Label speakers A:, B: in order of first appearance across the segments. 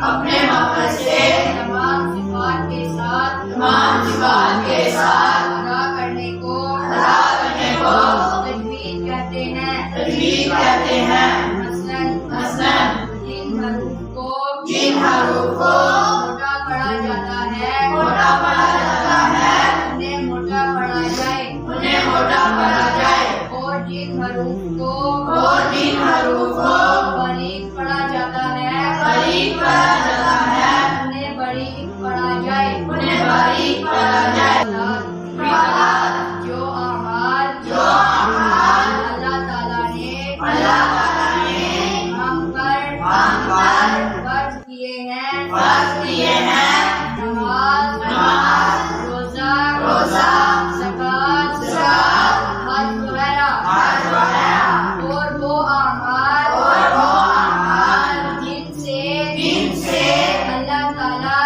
A: اپنے مخرج سے تمام صفات کے ساتھ ادا کرنے کو تجوید کہتے ہیں۔ مثلاً جن حروف کو موٹا پڑھا جاتا ہے انہیں موٹا پڑھا جائے، اور جن حروف کو باریک پڑھا جاتا ہے انہیں باریک پڑھا جائے۔ جو اعمال اللہ تعالیٰ نے ہم پر فرض کیے ہیں، نماز، روزہ، زکوٰۃ، حج وغیرہ، اور وہ اعمال جن سے اللہ تعالیٰ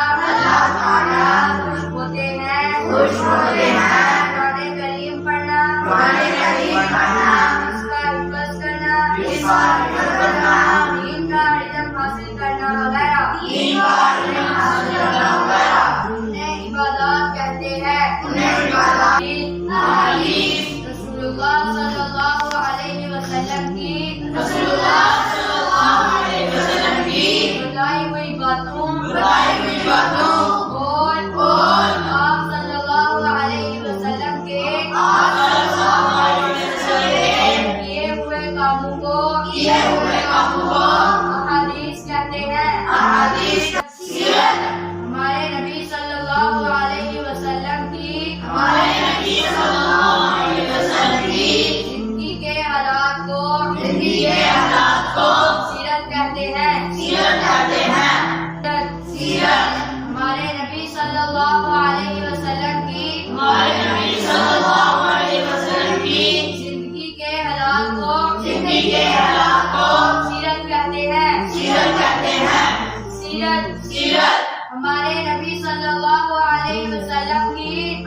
A: خوش ہوتے ہیں، قرآن کریم پڑھنا، اس کا حفظ کرنا، دین کا علم حاصل کرنا وغیرہ انہیں عبادات کہتے ہیں۔ رسول اللہ صلی اللہ علیہ وسلم کی بتائی ہوئی باتوں اور آپ صلی اللہ علیہ وسلم کے کیے ہوئے کاموں کو احادیث کہتے ہیں۔ ہمارے نبی صلی اللہ علیہ وسلم کی زندگی کے حالات کو سیرت کہتے ہیں۔ ہمارے نبی صلی اللہ علیہ وسلم کی زندگی کے حالات کو سیرت کہتے ہیں۔ سیرت ہمارے نبی صلی اللہ علیہ وسلم کی